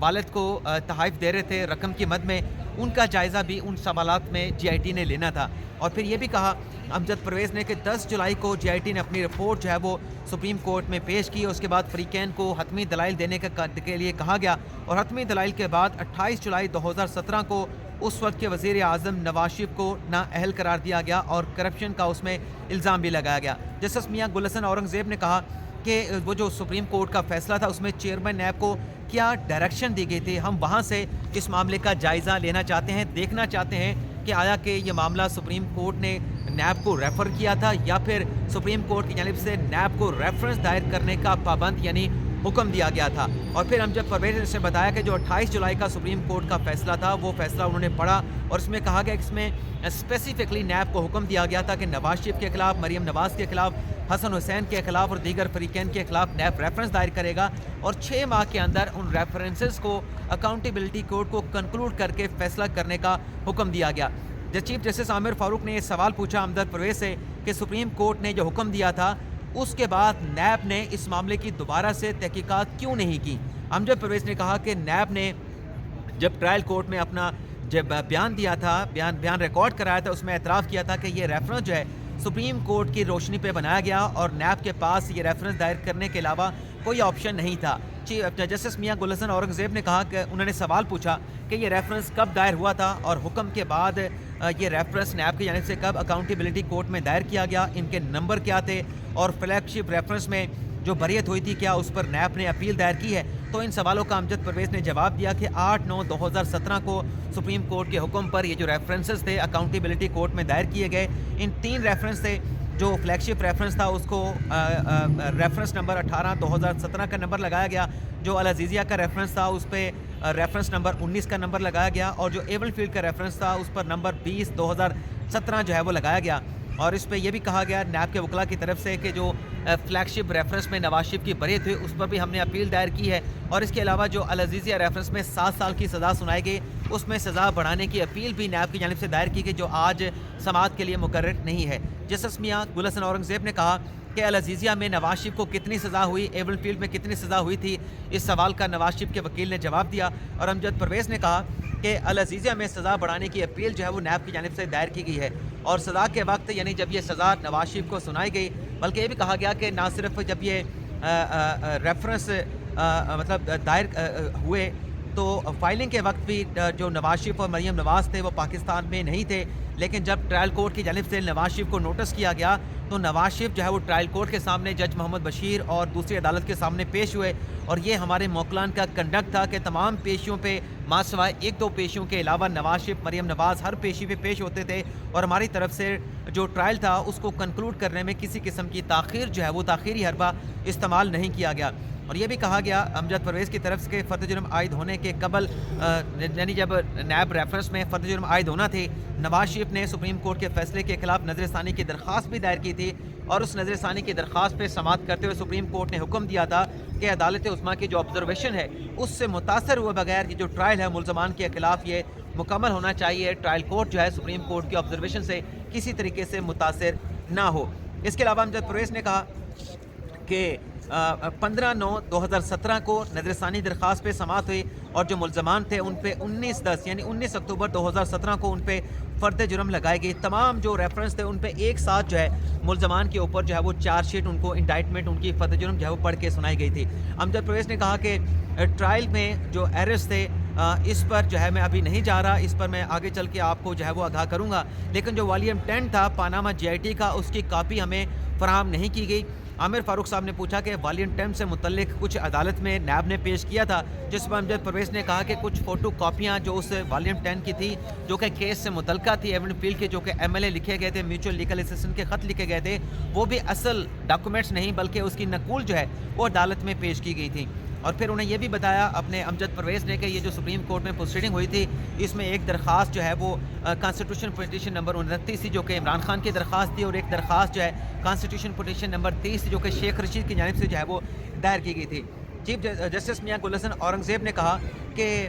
والد کو تحائف دے رہے تھے رقم کی مد میں، ان کا جائزہ بھی ان سوالات میں جی آئی ٹی نے لینا تھا۔ اور پھر یہ بھی کہا امجد پرویز نے کہ 10 جولائی کو جی آئی ٹی نے اپنی رپورٹ جو ہے وہ سپریم کورٹ میں پیش کی، اس کے بعد فریقین کو حتمی دلائل دینے کے لیے کہا گیا، اور حتمی دلائل کے بعد 28 جولائی 2017 کو اس وقت کے وزیر اعظم نواز شریف کو نااہل قرار دیا گیا اور کرپشن کا اس میں الزام بھی لگایا گیا۔ جسٹس میاں گل حسن اورنگزیب نے کہا کہ وہ جو سپریم کورٹ کا فیصلہ تھا اس میں چیئرمین نیب کو کیا ڈائریکشن دی گئی تھی، ہم وہاں سے اس معاملے کا جائزہ لینا چاہتے ہیں، دیکھنا چاہتے ہیں کہ آیا کہ یہ معاملہ سپریم کورٹ نے نیب کو ریفر کیا تھا یا پھر سپریم کورٹ کی جانب سے نیب کو ریفرنس دائر کرنے کا پابند یعنی حکم دیا گیا تھا۔ اور پھر امجد پرویز نے بتایا کہ جو 28 جولائی کا سپریم کورٹ کا فیصلہ تھا وہ فیصلہ انہوں نے پڑھا، اور اس میں کہا گیا کہ اس میں اسپیسیفکلی نیب کو حکم دیا گیا تھا کہ نواز شریف کے خلاف، مریم نواز کے خلاف، حسن حسین کے خلاف اور دیگر فریقین کے خلاف نیب ریفرنس دائر کرے گا، اور 6 ماہ کے اندر ان ریفرنسز کو اکاؤنٹیبلٹی کورٹ کو کنکلوڈ کر کے فیصلہ کرنے کا حکم دیا گیا۔ چیف جسٹس عامر فاروق نے یہ سوال پوچھا امجد پرویز سے کہ سپریم کورٹ نے جو حکم دیا تھا اس کے بعد نیب نے اس معاملے کی دوبارہ سے تحقیقات کیوں نہیں کی۔ امجد پرویز نے کہا کہ نیب نے جب ٹرائل کورٹ میں اپنا جب بیان دیا تھا، بیان ریکارڈ کرایا تھا، اس میں اعتراف کیا تھا کہ یہ ریفرنس جو ہے سپریم کورٹ کی روشنی پہ بنایا گیا اور نیب کے پاس یہ ریفرنس دائر کرنے کے علاوہ کوئی آپشن نہیں تھا۔ جسٹس میاں گل حسن اورنگزیب نے کہا کہ انہوں نے سوال پوچھا کہ یہ ریفرنس کب دائر ہوا تھا اور حکم کے بعد یہ ریفرنس نیب کی جانب سے کب اکاؤنٹیبلٹی کورٹ میں دائر کیا گیا، ان کے نمبر کیا تھے، اور فلیگ شپ ریفرنس میں جو بریت ہوئی تھی کیا اس پر نیب نے اپیل دائر کی ہے۔ تو ان سوالوں کا امجد پرویز نے جواب دیا کہ 8/9/2017 کو سپریم کورٹ کے حکم پر یہ جو ریفرنسز تھے اکاؤنٹیبلٹی کورٹ میں دائر کیے گئے، ان 3 ریفرنس تھے۔ جو فلیگ شپ ریفرنس تھا اس کو ریفرنس نمبر 18/2017 کا نمبر لگایا گیا، جو العزیزیہ کا ریفرنس تھا اس پہ ریفرنس نمبر 19 کا نمبر لگایا گیا، اور جو ایون فیلڈ کا ریفرنس تھا اس پر نمبر 20/2017 جو ہے وہ لگایا گیا۔ اور اس پہ یہ بھی کہا گیا نیب کے وکلاء کی طرف سے کہ جو فلیگ شپ ریفرنس میں نواز شریف کی بریت ہوئی اس پر بھی ہم نے اپیل دائر کی ہے، اور اس کے علاوہ جو العزیزیہ ریفرنس میں 7 سال کی سزا سنائی گئی اس میں سزا بڑھانے کی اپیل بھی نیب کی جانب سے دائر کی گئی، جو آج سماعت کے لیے مقرر نہیں ہے۔ جسٹس میاں گل حسن اورنگزیب نے کہا کہ العزیزیہ میں نواز شریف کو کتنی سزا ہوئی، ایون فیلڈ میں کتنی سزا ہوئی تھی، اس سوال کا نواز شریف کے وکیل نے جواب دیا، اور امجد پرویز نے کہا کہ العزیزیہ میں سزا بڑھانے کی اپیل جو ہے وہ نیب کی جانب سے دائر کی گئی ہے، اور سزا کے وقت یعنی جب یہ سزا نواز شریف کو سنائی گئی، بلکہ یہ بھی کہا گیا کہ نہ صرف جب یہ ریفرنس مطلب دائر ہوئے تو فائلنگ کے وقت بھی جو نواز شریف اور مریم نواز تھے وہ پاکستان میں نہیں تھے، لیکن جب ٹرائل کورٹ کی جانب سے نواز شریف کو نوٹس کیا گیا تو نواز شریف جو ہے وہ ٹرائل کورٹ کے سامنے جج محمد بشیر اور دوسری عدالت کے سامنے پیش ہوئے، اور یہ ہمارے موکلان کا کنڈکٹ تھا کہ تمام پیشیوں پہ ماں سوائے 1-2 پیشیوں کے علاوہ نواز شریف، مریم نواز ہر پیشی پہ پیش ہوتے تھے، اور ہماری طرف سے جو ٹرائل تھا اس کو کنکلوڈ کرنے میں کسی قسم کی تاخیر جو ہے وہ تاخیری حربہ استعمال نہیں کیا گیا۔ اور یہ بھی کہا گیا امجد پرویز کی طرف سے فرد جرم عائد ہونے کے قبل یعنی جب نیب ریفرنس میں فرد جرم عائد ہونا تھی، نواز شریف نے سپریم کورٹ کے فیصلے کے خلاف نظر ثانی کی درخواست بھی دائر کی تھی، اور اس نظر ثانی کی درخواست پہ سماعت کرتے ہوئے سپریم کورٹ نے حکم دیا تھا کہ عدالت عظمیٰ کی جو آبزرویشن ہے اس سے متاثر ہوئے بغیر یہ جو ٹرائل ہے ملزمان کے خلاف یہ مکمل ہونا چاہیے، ٹرائل کورٹ جو ہے سپریم کورٹ کی آبزرویشن سے کسی طریقے سے متاثر نہ ہو۔ اس کے علاوہ امجد پرویز نے کہا کہ 15/9/2017 کو نظر ثانی درخواست پہ سماعت ہوئی، اور جو ملزمان تھے ان پہ 19/10 یعنی 19 اکتوبر 2017 کو ان پہ فرد جرم لگائے گئی۔ تمام جو ریفرنس تھے ان پہ ایک ساتھ جو ہے ملزمان کے اوپر جو ہے وہ چارج شیٹ، ان کو انڈائٹمنٹ، ان کی فرد جرم جو ہے وہ پڑھ کے سنائی گئی تھی۔ امجد پرویز نے کہا کہ ٹرائل میں جو ایررز تھے اس پر جو ہے میں ابھی نہیں جا رہا، اس پر میں آگے چل کے آپ کو جو ہے وہ آگاہ کروں گا، لیکن جو والیوم 10 تھا پاناما جی آئی ٹی کا اس کی کاپی ہمیں فراہم نہیں کی گئی۔ عامر فاروق صاحب نے پوچھا کہ والیوم 10 سے متعلق کچھ عدالت میں نیب نے پیش کیا تھا، جس پر امجد پرویز نے کہا کہ کچھ فوٹو کاپیاں جو اس والیوم 10 کی تھی جو کہ کیس سے متعلقہ تھی، ایون فیلڈ کے جو کہ ایم ایل اے لکھے گئے تھے، میوچل لیگل اسسٹنٹ کے خط لکھے گئے تھے، وہ بھی اصل ڈاکومنٹس نہیں بلکہ اس کی نقول جو ہے وہ عدالت میں پیش کی گئی تھی۔ اور پھر انہیں یہ بھی بتایا اپنے امجد پرویز نے کہ یہ جو سپریم کورٹ میں پروسیڈنگ ہوئی تھی اس میں ایک درخواست جو ہے وہ کانسٹیٹیوشن پٹیشن نمبر 29 تھی جو کہ عمران خان کی درخواست تھی، اور ایک درخواست جو ہے کانسٹیٹیوشن پٹیشن نمبر 30 تھی جو کہ شیخ رشید کی جانب سے جو ہے وہ دائر کی گئی تھی۔ چیف جسٹس میاں گل حسن اورنگزیب نے کہا کہ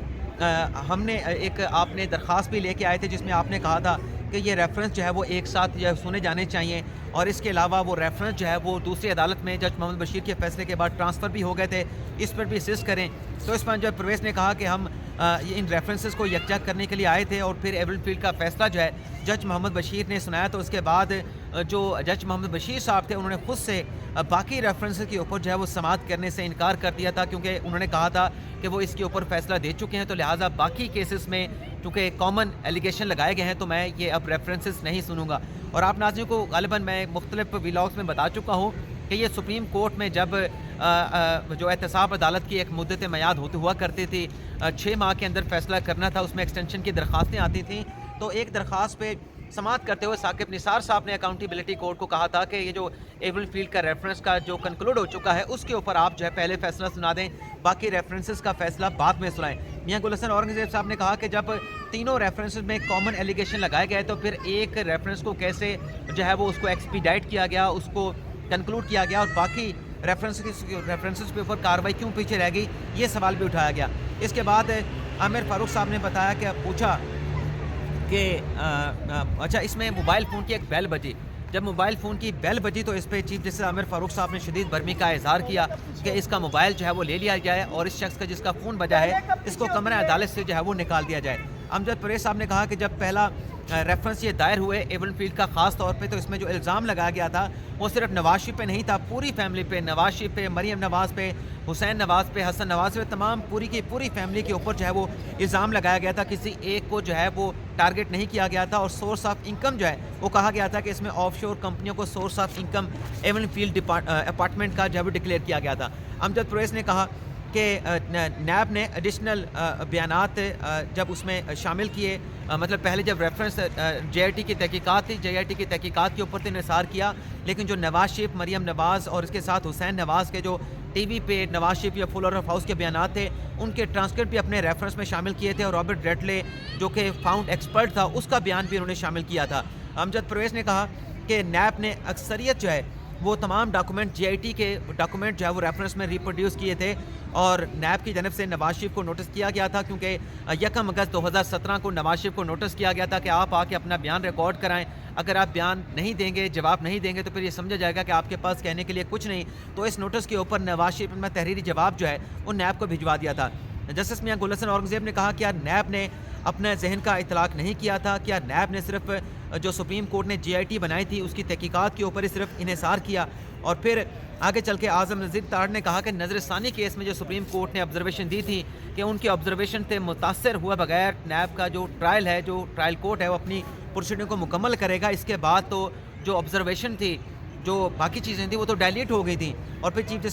ہم نے ایک آپ نے درخواست بھی لے کے آئے تھے جس میں آپ نے کہا تھا کہ یہ ریفرنس جو ہے وہ ایک ساتھ جو ہے سنے جانے چاہیے، اور اس کے علاوہ وہ ریفرنس جو ہے وہ دوسری عدالت میں جج محمد بشیر کے فیصلے کے بعد ٹرانسفر بھی ہو گئے تھے، اس پر بھی اسسٹ کریں۔ تو اس پر جو پرویز نے کہا کہ ہم ان ریفرنسز کو یکجا کرنے کے لیے آئے تھے، اور پھر ایون فیلڈ کا فیصلہ جو ہے جج محمد بشیر نے سنایا، تو اس کے بعد جو جج محمد بشیر صاحب تھے انہوں نے خود سے باقی ریفرنسز کے اوپر جو ہے وہ سماعت کرنے سے انکار کر دیا تھا، کیونکہ انہوں نے کہا تھا کہ وہ اس کے اوپر فیصلہ دے چکے ہیں، تو لہٰذا باقی کیسز میں چونکہ کامن ایلیگیشن لگائے گئے ہیں تو میں یہ اب ریفرنسز نہیں سنوں گا۔ اور آپ ناظرین کو غالباً میں مختلف ویلاگس میں بتا چکا ہوں کہ یہ سپریم کورٹ میں جب جو احتساب عدالت کی ایک مدت میعاد ہوا کرتی تھی، 6 ماہ کے اندر فیصلہ کرنا تھا، اس میں ایکسٹینشن کی درخواستیں آتی تھیں، تو ایک درخواست پہ سماعت کرتے ہوئے ثاقب نثار صاحب نے اکاؤنٹیبلٹی کورٹ کو کہا تھا کہ یہ جو ایون فیلڈ کا ریفرنس کا جو کنکلوڈ ہو چکا ہے اس کے اوپر آپ جو ہے پہلے فیصلہ سنا دیں، باقی ریفرنسز کا فیصلہ بعد میں سنائیں۔ میاں گل حسن اورنگزیب صاحب نے کہا کہ جب تینوں ریفرنسز میں کامن ایلیگیشن لگائے گئے تو پھر ایک ریفرنس کو کیسے جو ہے وہ اس کو ایکسپیڈائٹ کیا گیا، اس کو کنکلوڈ کیا گیا، اور باقی ریفرنسز کے اوپر کارروائی کیوں پیچھے رہ گئی، یہ سوال بھی اٹھایا گیا۔ اس کے بعد عامر فاروق صاحب نے بتایا کہ پوچھا کہ اچھا اس میں موبائل فون کی ایک بیل بجی، جب موبائل فون کی بیل بجی تو اس پہ چیف جسٹس عامر فاروق صاحب نے شدید برہمی کا اظہار کیا کہ اس کا موبائل جو ہے وہ لے لیا جائے، اور اس شخص کا جس کا فون بجا ہے اس کو کمرہ عدالت سے جو ہے وہ نکال دیا جائے۔ امجد پریز صاحب نے کہا کہ جب پہلا ریفرنس یہ دائر ہوئے ایون فیلڈ کا خاص طور پہ، تو اس میں جو الزام لگایا گیا تھا وہ صرف نواز شریف پہ نہیں تھا، پوری فیملی پہ، نواز شریف پہ، مریم نواز پہ، حسین نواز پہ، حسن نواز پہ، تمام پوری کی پوری فیملی کے اوپر جو ہے وہ الزام لگایا گیا تھا، کسی ایک کو جو ہے وہ ٹارگٹ نہیں کیا گیا تھا۔ اور سورس آف انکم جو ہے وہ کہا گیا تھا کہ اس میں آف شور کمپنیوں کو source of income even field apartment کا جو ہے وہ ڈکلیئر کیا گیا تھا۔ امجد پرویز نے کہا کہ نیب نے ایڈیشنل بیانات جب اس میں شامل کیے، مطلب پہلے جب ریفرنس جے آئی ٹی کی تحقیقات تھی، جے آئی ٹی کی تحقیقات کے اوپر تو انحصار کیا، لیکن جو نواز شریف، مریم نواز اور اس کے ساتھ حسین نواز کے جو ٹی وی پہ نواز شریف یا فلور آف ہاؤس کے بیانات تھے ان کے ٹرانسکرپٹ بھی اپنے ریفرنس میں شامل کیے تھے، اور رابرٹ ریڈلے جو کہ فاؤنڈ ایکسپرٹ تھا اس کا بیان بھی انہوں نے شامل کیا تھا۔ امجد پرویز نے کہا کہ نیب نے اکثریت جو ہے وہ تمام ڈاکومنٹ جے آئی ٹی کے ڈاکومنٹ جو ہے وہ ریفرنس میں ریپروڈیوس کیے تھے، اور نیب کی جانب سے نواز شریف کو نوٹس کیا گیا تھا، کیونکہ 1 اگست 2017 کو نواز شریف کو نوٹس کیا گیا تھا کہ آپ آ کے اپنا بیان ریکارڈ کرائیں، اگر آپ بیان نہیں دیں گے، جواب نہیں دیں گے تو پھر یہ سمجھا جائے گا کہ آپ کے پاس کہنے کے لیے کچھ نہیں۔ تو اس نوٹس کے اوپر نواز شریف نے تحریری جواب جو ہے وہ نیب کو بھجوا دیا تھا۔ جسٹس میاں گل حسن اورنگزیب نے کہا کیا نیب نے اپنے ذہن کا اطلاق نہیں کیا تھا، کیا نیب نے صرف جو سپریم کورٹ نے جے آئی ٹی بنائی تھی اس کی تحقیقات کے اوپر ہی صرف انحصار کیا؟ اور پھر آگے چل کے اعظم نذیر تاڑ نے کہا کہ نظر ثانی کیس میں جو سپریم کورٹ نے آبزرویشن دی تھی کہ ان کی آبزرویشن سے متاثر ہوا بغیر نیب کا جو ٹرائل ہے، جو ٹرائل کورٹ ہے وہ اپنی پروسیڈنگ کو مکمل کرے گا، اس کے بعد تو جو آبزرویشن تھی، جو باقی چیزیں تھیں وہ تو ڈائلیٹ ہو گئی تھیں۔ اور پھر چیف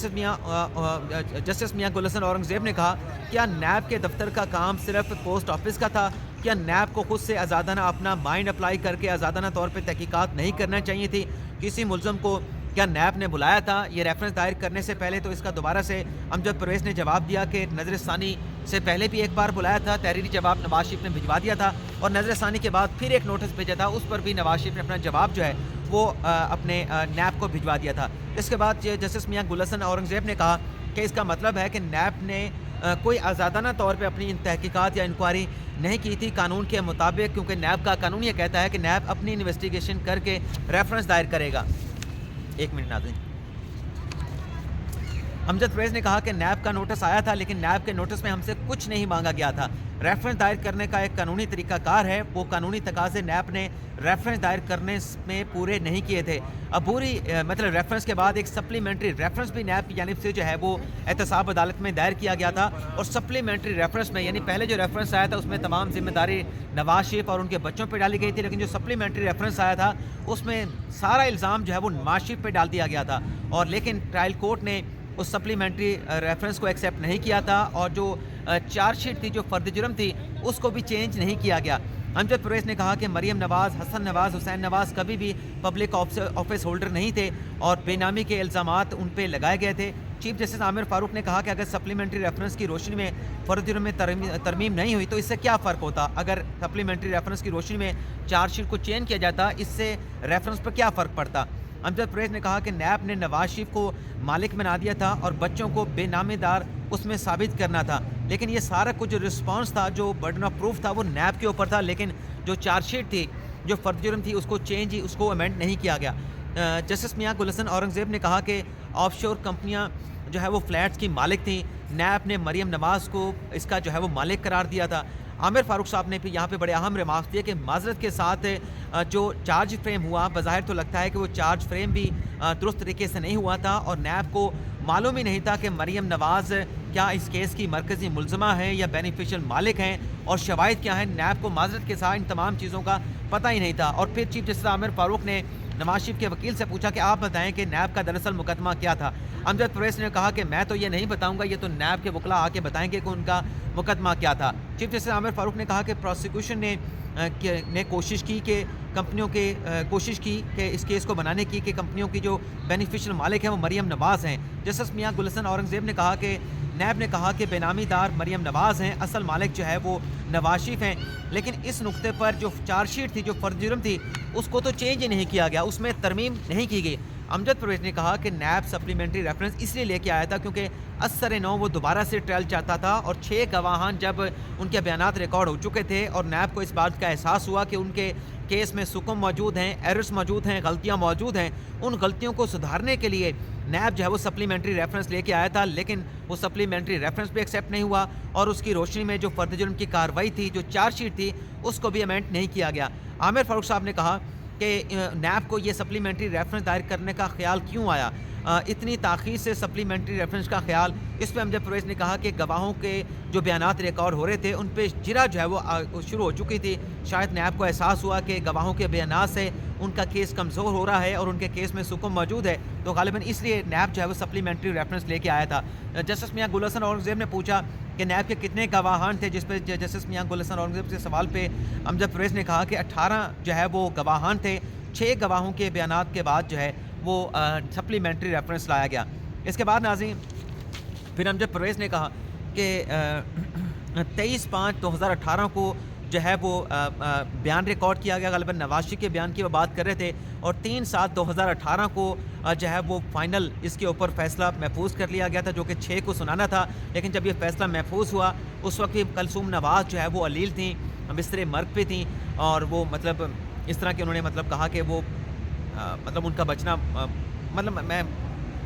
جسٹس میاں گل حسن اورنگزیب نے کہا کیا نیب کے دفتر کا کام صرف پوسٹ آفس کا تھا؟ کیا نیب کو خود سے آزادانہ اپنا مائنڈ اپلائی کر کے آزادانہ طور پہ تحقیقات نہیں کرنا چاہیے تھی؟ کسی ملزم کو کیا نیب نے بلایا تھا یہ ریفرنس دائر کرنے سے پہلے؟ تو اس کا دوبارہ سے امجد پرویز نے جواب دیا کہ نظر ثانی سے پہلے بھی ایک بار بلایا تھا، تحریری جواب نواز شریف نے بھجوا دیا تھا، اور نظر ثانی کے بعد پھر ایک نوٹس بھیجا تھا، اس پر بھی نواز شریف نے اپنا جواب جو ہے وہ اپنے نیب کو بھجوا دیا تھا۔ اس کے بعد جسٹس میاں گل حسن اورنگزیب نے کہا کہ اس کا مطلب ہے کہ نیب نے کوئی آزادانہ طور پہ اپنی تحقیقات یا انکوائری نہیں کی تھی قانون کے مطابق، کیونکہ نیب کا قانون یہ کہتا ہے کہ نیب اپنی انویسٹیگیشن کر کے ریفرنس دائر کرے گا۔ ایک منٹ ناظرین، امجد پرویز نے کہا کہ نیب کا نوٹس آیا تھا، لیکن نیب کے نوٹس میں ہم سے کچھ نہیں مانگا گیا تھا۔ ریفرنس دائر کرنے کا ایک قانونی طریقہ کار ہے، وہ قانونی تقاضے نیب نے ریفرنس دائر کرنے میں پورے نہیں کیے تھے۔ عبوری مطلب ریفرنس کے بعد ایک سپلیمنٹری ریفرنس بھی نیب کی جانب سے جو ہے وہ احتساب عدالت میں دائر کیا گیا تھا، اور سپلیمنٹری ریفرنس میں یعنی پہلے جو ریفرنس آیا تھا اس میں تمام ذمہ داری نواز شریف اور ان کے بچوں پہ ڈالی گئی تھی، لیکن جو سپلیمنٹری ریفرنس آیا تھا اس میں سارا الزام جو ہے وہ نواز شریف پہ ڈال دیا گیا تھا، اور لیکن ٹرائل کورٹ نے اس سپلیمنٹری ریفرنس کو ایکسیپٹ نہیں کیا تھا، اور جو چارج شیٹ تھی، جو فرد جرم تھی، اس کو بھی چینج نہیں کیا گیا۔ امجد پرویز نے کہا کہ مریم نواز، حسن نواز، حسین نواز کبھی بھی پبلک آفس ہولڈر نہیں تھے، اور بے نامی کے الزامات ان پہ لگائے گئے تھے۔ چیف جسٹس عامر فاروق نے کہا کہ اگر سپلیمنٹری ریفرنس کی روشنی میں فرد جرم میں ترمیم نہیں ہوئی تو اس سے کیا فرق ہوتا؟ اگر سپلیمنٹری ریفرنس کی روشنی میں چارج شیٹ کو چینج کیا جاتا، اس سے ریفرنس پر کیا فرق پڑتا؟ امجد پرویز نے کہا کہ نیب نے نواز شریف کو مالک بنا دیا تھا اور بچوں کو بے نامی دار اس میں ثابت کرنا تھا، لیکن یہ سارا کچھ جو رسپانس تھا، جو برڈن آف پروف تھا، وہ نیب کے اوپر تھا، لیکن جو چارج شیٹ تھی جو فرد جرم تھی اس کو چینج ہی اس کو امینڈ نہیں کیا گیا۔ جسٹس میاں گل حسن اورنگزیب نے کہا کہ آف شور کمپنیاں جو ہے وہ فلیٹس کی مالک تھیں، نیب نے مریم نواز کو اس کا جو ہے وہ مالک قرار دیا تھا۔ عامر فاروق صاحب نے بھی یہاں پہ بڑے اہم ریمارکس دیے کہ معذرت کے ساتھ جو چارج فریم ہوا بظاہر تو لگتا ہے کہ وہ چارج فریم بھی درست طریقے سے نہیں ہوا تھا، اور نیب کو معلوم ہی نہیں تھا کہ مریم نواز کیا اس کیس کی مرکزی ملزمہ ہیں یا بینیفیشل مالک ہیں اور شواہد کیا ہیں۔ نیب کو معذرت کے ساتھ ان تمام چیزوں کا پتہ ہی نہیں تھا۔ اور پھر چیف جسٹس عامر فاروق نے نواز شریف کے وکیل سے پوچھا کہ آپ بتائیں کہ نیب کا دراصل مقدمہ کیا تھا۔ امجد پرویز نے کہا کہ میں تو یہ نہیں بتاؤں گا، یہ تو نیب کے وکلاء آ کے بتائیں گے کہ ان کا مقدمہ کیا تھا۔ چیف جسٹس عامر فاروق نے کہا کہ پروسیکیوشن نے کوشش کی کہ اس کیس کو بنانے کی کہ کمپنیوں کی جو بینیفیشل مالک ہیں وہ مریم نواز ہیں۔ جسٹس میاں گل حسن اورنگزیب نے کہا کہ نیب نے کہا کہ بے نامی دار مریم نواز ہیں، اصل مالک جو ہے وہ نواز شریف ہیں، لیکن اس نقطے پر جو چارج شیٹ تھی، جو فرد جرم تھی، اس کو تو چینج ہی نہیں کیا گیا، اس میں ترمیم نہیں کی گئی۔ امجد پرویز نے کہا کہ نیب سپلیمنٹری ریفرنس اس لیے لے کے آیا تھا کیونکہ اثر نو وہ دوبارہ سے ٹرائل چاہتا تھا، اور 6 گواہان جب ان کے بیانات ریکارڈ ہو چکے تھے اور نیب کو اس بات کا احساس ہوا کہ ان کے کیس میں سکم موجود ہیں، ایررز موجود ہیں، غلطیاں موجود ہیں، ان غلطیوں کو سدھارنے کے لیے نیب جو ہے وہ سپلیمنٹری ریفرنس لے کے آیا تھا، لیکن وہ سپلیمنٹری ریفرنس بھی ایکسیپٹ نہیں ہوا، اور اس کی روشنی میں جو فرد جرم کی کارروائی تھی، جو چارج شیٹ تھی، اس کو بھی امینڈ نہیں کیا گیا۔ عامر فاروق صاحب نے کہا کہ نیب کو یہ سپلیمنٹری ریفرنس دائر کرنے کا خیال کیوں آیا، اتنی تاخیر سے سپلیمنٹری ریفرنس کا خیال۔ اس پہ امجد پرویز نے کہا کہ گواہوں کے جو بیانات ریکارڈ ہو رہے تھے ان پہ جرا جو ہے وہ شروع ہو چکی تھی، شاید نیب کو احساس ہوا کہ گواہوں کے بیانات سے ان کا کیس کمزور ہو رہا ہے اور ان کے کیس میں سکم موجود ہے، تو غالباً اس لیے نیب جو ہے وہ سپلیمنٹری ریفرنس لے کے آیا تھا۔ جسٹس میاں گل حسن اورنگزیب نے پوچھا کہ نیب کے کتنے گواہان تھے، جس پہ جسٹس میاں گل حسن اورنگزیب کے سوال پہ امجد پرویز نے کہا کہ 18 جو ہے وہ گواہان تھے، 6 گواہوں کے بیانات کے بعد جو ہے وہ سپلیمنٹری ریفرنس لایا گیا۔ اس کے بعد ناظرین پھر امجد پرویز نے کہا کہ 23/5/2018 کو جو ہے وہ بیان ریکارڈ کیا گیا، غالباً نواز شریف کے بیان کی وہ بات کر رہے تھے، اور 3/7/2018 کو جو ہے وہ فائنل اس کے اوپر فیصلہ محفوظ کر لیا گیا تھا، جو کہ 6 کو سنانا تھا، لیکن جب یہ فیصلہ محفوظ ہوا اس وقت بھی کلثوم نواز جو ہے وہ علیل تھیں، بستر مرگ پہ تھیں، اور وہ مطلب اس طرح کہ انہوں نے مطلب کہا کہ وہ مطلب ان کا بچنا مطلب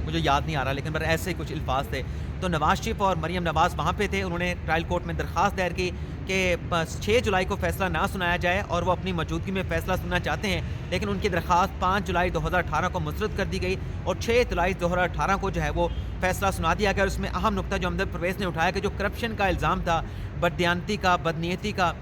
مجھے یاد نہیں آ رہا، لیکن ایسے کچھ الفاظ تھے۔ تو نواز شریف اور مریم نواز وہاں پہ تھے، انہوں نے ٹرائل کورٹ میں درخواست دائر کی کہ 6 جولائی کو فیصلہ نہ سنایا جائے، اور وہ اپنی موجودگی میں فیصلہ سننا چاہتے ہیں، لیکن ان کی درخواست 5 جولائی 2018 کو مسترد کر دی گئی، اور 6 جولائی 2018 کو جو ہے وہ فیصلہ سنا دیا گیا۔ اور اس میں اہم نقطہ جو امجد پرویز نے اٹھایا کہ جو کرپشن کا الزام تھا، بددیانتی کا، بدنیتی کا،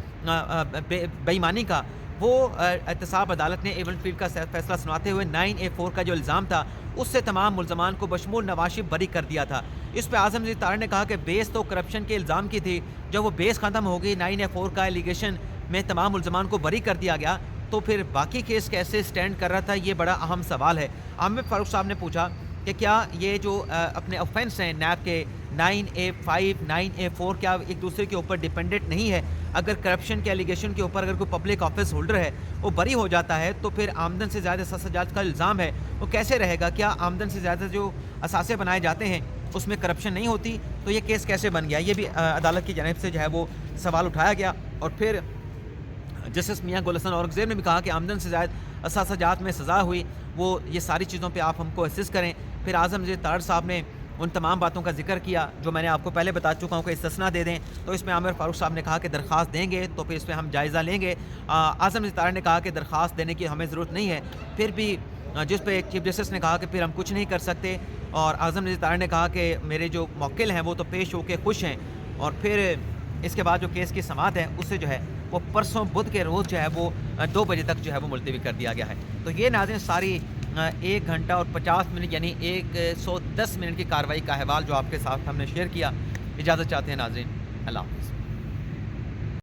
بے ایمانی کا، وہ احتساب عدالت نے ایونٹ فیلڈ کا فیصلہ سناتے ہوئے 9A4 کا جو الزام تھا اس سے تمام ملزمان کو بشمول نواز شریف بری کر دیا تھا۔ اس پہ اعظم عزیز تارڑ نے کہا کہ بیس تو کرپشن کے الزام کی تھی، جب وہ بیس ختم ہو گئی 9A4 کا ایلیگیشن میں تمام ملزمان کو بری کر دیا گیا، تو پھر باقی کیس کیسے سٹینڈ کر رہا تھا، یہ بڑا اہم سوال ہے۔ عامر فاروق صاحب نے پوچھا کہ کیا یہ جو اپنے آفینس ہیں نیب کے 9A5 9A4 کیا ایک دوسرے کے اوپر ڈیپینڈنٹ نہیں ہے؟ اگر کرپشن کے ایلیگیشن کے اوپر اگر کوئی پبلک آفس ہولڈر ہے وہ بری ہو جاتا ہے، تو پھر آمدن سے زیادہ سساجات کا الزام ہے وہ کیسے رہے گا؟ کیا آمدن سے زیادہ جو اثاثے بنائے جاتے ہیں اس میں کرپشن نہیں ہوتی؟ تو یہ کیس کیسے بن گیا؟ یہ بھی عدالت کی جانب سے جو ہے وہ سوال اٹھایا گیا۔ اور پھر جسٹس میاں گل حسن اورنگزیب نے بھی کہا کہ آمدن سے زائد اثاثات میں سزا ہوئی، وہ یہ ساری چیزوں پہ آپ ہم کو اسسٹ کریں۔ پھر اعظم عزیز تارڑ صاحب نے ان تمام باتوں کا ذکر کیا جو میں نے آپ کو پہلے بتا چکا ہوں کہ استثنا دے دیں، تو اس میں عامر فاروق صاحب نے کہا کہ درخواست دیں گے تو پھر اس پہ ہم جائزہ لیں گے۔ اعظم عزیز تارڑ نے کہا کہ درخواست دینے کی ہمیں ضرورت نہیں ہے، پھر بھی جس پہ چیف جسٹس نے کہا کہ پھر ہم کچھ نہیں کر سکتے، اور اعظم عزیز تارڑ نے کہا کہ میرے جو موکل ہیں وہ تو پیش ہو کے خوش ہیں۔ اور پھر اس کے بعد جو کیس کی سماعت ہے اسے جو ہے وہ پرسوں بدھ کے روز جو ہے وہ 2 بجے تک جو ہے وہ ملتوی کر دیا گیا ہے۔ تو یہ ناظرین ساری 1 گھنٹہ اور 50 منٹ یعنی 110 منٹ کی کارروائی کا احوال جو آپ کے ساتھ ہم نے شیئر کیا۔ اجازت چاہتے ہیں ناظرین، اللہ حافظ۔